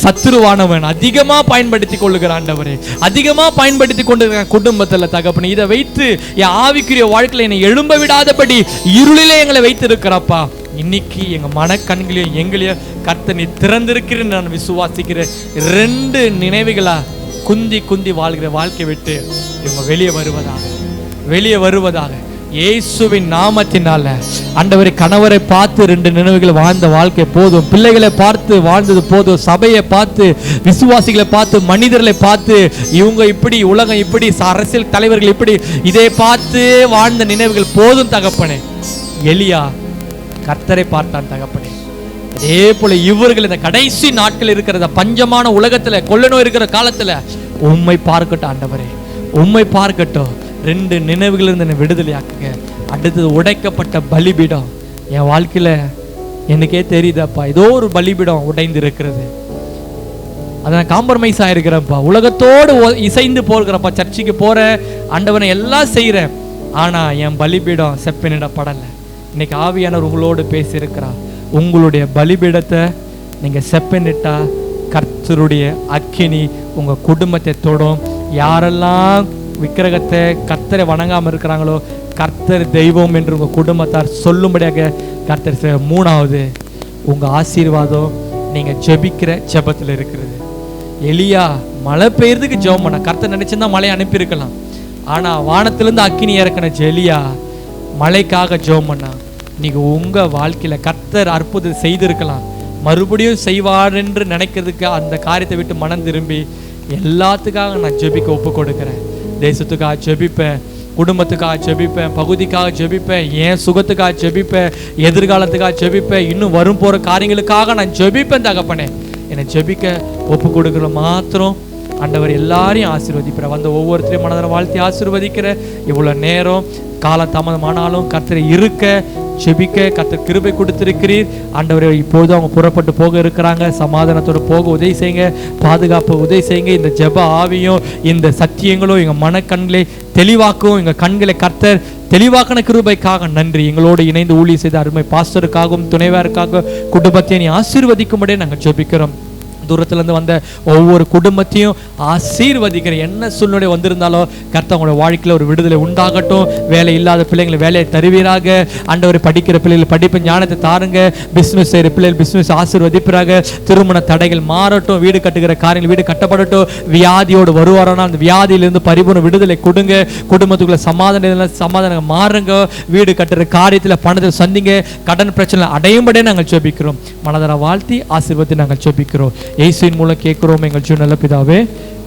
சத்துருவானவன் அதிகமா பயன்படுத்தி கொள்ளுகிறான் ஆண்டவரே, அதிகமா பயன்படுத்தி கொண்டு குடும்பத்துல தகப்பனே. இதை வைத்து என் ஆவிக்குரிய வாழ்க்கையில என்னை எழும்ப விடாதபடி இருளிலே எங்களை வைத்து இருக்கிறப்பா. இன்னைக்கு எங்க மனக்கண்களையும் எங்களையும் கர்த்தர் நீ திறந்திருக்கிறேன் நான் விசுவாசிக்கிறேன். 2 நினைவுகளா குந்தி குந்தி வாழ்கிற வாழ்க்கை விட்டு இவங்க வெளியே வருவதாக இயேசுவின் நாமத்தினால. ஆண்டவரே, கணவரை பார்த்து 2 நினைவுகள் வாழ்ந்த வாழ்க்கை போதும், பிள்ளைகளை பார்த்து வாழ்ந்தது போதும், சபையை பார்த்து, விசுவாசிகளை பார்த்து, மனிதர்களை பார்த்து, இவங்க இப்படி, உலகம் இப்படி, அரசியல் தலைவர்கள் இப்படி, இதை பார்த்து வாழ்ந்த நினைவுகள் போதும் தகப்பனே. எலியா கர்த்தரை பார்த்தான் தகப்பனே. அதே போல இவர்கள் இந்த கடைசி நாட்கள் இருக்கிறத பஞ்சமான உலகத்துல, கொள்ள நோய் இருக்கிற காலத்துல உம்மை பார்க்கட்டும் ஆண்டவரே, உம்மை பார்க்கட்டும். 2 நினைவுகள் இருந்து என்னை விடுதலையாக்குங்க. அடுத்தது உடைக்கப்பட்ட பலிபீடம். என் வாழ்க்கையில எனக்கே தெரியுதாப்பா, ஏதோ ஒரு பலிபீடம் உடைந்து இருக்கிறது. அதை நான் காம்ப்ரமைஸ் ஆயிருக்கிறேன்ப்பா, உலகத்தோடு இசைந்து போகிறப்பா, சர்ச்சுக்கு போற ஆண்டவனை எல்லாம் செய்யறேன், ஆனா என் பலிபீடம் செப்பனிடப்படலை. இன்னைக்கு ஆவியானவர் உங்களோடு பேசியிருக்கிறா. உங்களுடைய பலிபீடத்தை நீங்க செப்பனிட்டா கர்த்தருடைய அக்கினி உங்க குடும்பத்தை தொடும். யாரெல்லாம் விக்கிரகத்தை கர்த்தரை வணங்காம இருக்கிறாங்களோ கர்த்தர் தெய்வம் என்று உங்க குடும்பத்தார் சொல்லும்படியாக கர்த்தர். 3வது உங்க ஆசீர்வாதம் நீங்க ஜெபிக்கிற ஜெபத்துல இருக்கிறது. எலியா மழை பெய்யறதுக்கு ஜெபம் பண்ண, கர்த்தர் நினைச்சிருந்தா மழையை அனுப்பியிருக்கலாம். ஆனா வானத்திலிருந்து அக்கினி இறக்கின எலியா மழைக்காக ஜெபம் பண்ணா. நீங்க உங்க வாழ்க்கையில கர்த்தர் அற்புதம் செய்திருக்கலாம், மறுபடியும் செய்வார் என்று நினைக்கிறதுக்கு அந்த காரியத்தை விட்டு மனம் திரும்பி எல்லாத்துக்காக நான் ஜெபிக்க ஒப்பு கொடுக்கிறேன். தேசத்துக்காக ஜெபிப்பேன், குடும்பத்துக்காக ஜெபிப்பேன், பகுதிக்காக ஜெபிப்பேன், என் சுகத்துக்காக ஜெபிப்பேன், எதிர்காலத்துக்காக ஜெபிப்பேன், இன்னும் வரும் போற காரியங்களுக்காக நான் ஜெபிப்பேன் தகப்பனே. என்னை ஜெபிக்க ஒப்பு கொடுக்குற மாத்திரம் ஆண்டவர் எல்லாரையும் ஆசீர்வதிக்கிற, வந்த ஒவ்வொருத்தரையும் மனதில் வாழ்த்தி ஆசீர்வதிக்கிற. இவ்வளோ நேரம் கால தாமதமானாலும் கர்த்தரை இருக்க ஜெபிக்க கர்த்தர் கிருபை கொடுத்திருக்கிறீர் ஆண்டவரே. இப்போது அவங்க புறப்பட்டு போக இருக்கிறாங்க, சமாதானத்தோடு போக உதவி செய்யுங்க, பாதுகாப்பு உதவி செய்யுங்க. இந்த ஜெப ஆவியும் இந்த சத்தியங்களும் எங்கள் மனக்கண்களை தெளிவாக்கும், எங்கள் கண்களை கர்த்தர் தெளிவாக்கின கிருபைக்காக நன்றி. எங்களோடு இணைந்து ஊழியம் செய்த அருமை பாஸ்டருக்காகவும் துணைவாருக்காக குடும்பத்தை நீ ஆசீர்வதிக்கும்படியே நாங்கள் ஜெபிக்கிறோம். தூரத்திலிருந்து வந்த ஒவ்வொரு குடும்பத்தையும் ஆசீர்வதிக்கிறேன். என்ன சூழ்நிலை வந்திருந்தாலும் கர்த்தர் உங்களோட வாழ்க்கையில் ஒரு விடுதலை உண்டாகட்டும். வேலை இல்லாத பிள்ளைங்களை வேலையை தருவீராக ஆண்டவர். படிக்கிற பிள்ளைகள் படிப்பு ஞானத்தை தாருங்க. பிஸ்னஸ் செய்கிற பிள்ளைகள் பிஸ்னஸ் ஆசீர்வதிப்பீராக. திருமண தடைகள் மாறட்டும், வீடு கட்டுகிற காரியங்கள் வீடு கட்டப்படட்டும். வியாதியோடு வருவாரானா அந்த வியாதியிலிருந்து பரிபூர்ண விடுதலை கொடுங்க. குடும்பத்துக்குள்ள சமாதானம் மாறுங்க. வீடு கட்டுற காரியத்தில் பணத்தை சந்திங்க. கடன் பிரச்சனை அடையும்படியே நாங்கள் ஜெபிக்கிறோம். மனதார வாழ்த்தி ஆசீர்வதி நாங்கள் ஜெபிக்கிறோம். இயேசுவின் மூலம் கேட்கிறோம் எங்கள் ஜீவ நல்ல பிதாவே.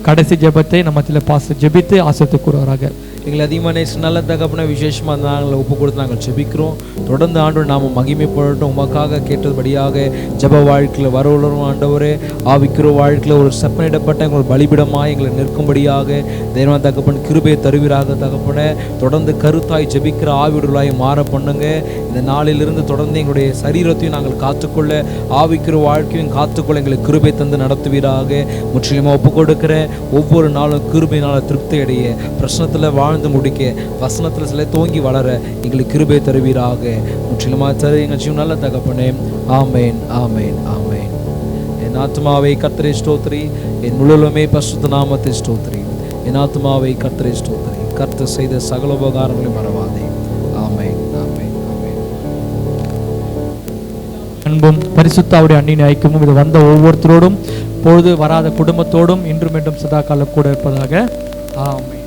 கடைசி ஜெபத்தை நம்ம பாஸ்டர் ஜெபித்து ஆசீர்வதித்து கூறுவாராக. எங்களை அதிகமான நல்ல தகப்பன விசேஷமாக நாங்கள் ஒப்பு கொடுத்து நாங்கள் ஜெபிக்கிறோம். தொடர்ந்து ஆண்டு நாம் மகிமைப்படட்டும். உமக்காக கேட்டபடியாக ஜெப வாழ்க்கையில் வரவுள்ளரும் ஆண்டவரே, ஆவிக்கிற வாழ்க்கையில் ஒரு செப்பனிடப்பட்ட எங்கள் பலிபிடமாக எங்களை நிற்கும்படியாக தெய்வம் தகப்பன் கிருபையை தருவீராக தகப்பன. தொடர்ந்து கருத்தாய் ஜெபிக்கிற ஆவிடுகளாய் மாற பண்ணுங்க. இந்த நாளிலிருந்து தொடர்ந்து எங்களுடைய சரீரத்தையும் நாங்கள் காத்துக்கொள்ள, ஆவிக்கிற வாழ்க்கையும் காத்துக்கொள்ள எங்களை கிருபை தந்து நடத்துவீராக. முற்றிலுமாக ஒப்பு கொடுக்கிற ஒவ்வொரு நாளும் கிருபையினால் திருப்தி அடைய, பிரச்சனத்தில் வாழ்ந்து முடிக்க, வசனத்தில் சில தோங்கி வளர எங்களுக்கு கிருபை தருவீராக. முற்றிலுமாக தரு எங்கள் ஜீவன் நல்ல தகப்பனே. ஆமேன், ஆமேன், ஆமேன். என் ஆத்மாவை கர்த்தரை ஸ்தோத்திரி, என் முழுவதுமே பரிசுத்த நாமத்தை ஸ்தோத்திரி. என் ஆத்மாவை கர்த்தரை ஸ்தோத்திரி, கர்த்தர் செய்த சகல உபகாரங்களை மறவாதே. ஆமேன், ஆமேன், ஆமேன். அன்பும் பரிசுத்தாவுடைய அன்னின் ஐக்கியமும் இது வந்த ஒவ்வொருத்தரோடும் பொழுது வராத குடும்பத்தோடும் இன்றும் மீண்டும் சதா காலம் கூட இருப்பதாக. ஆமென்.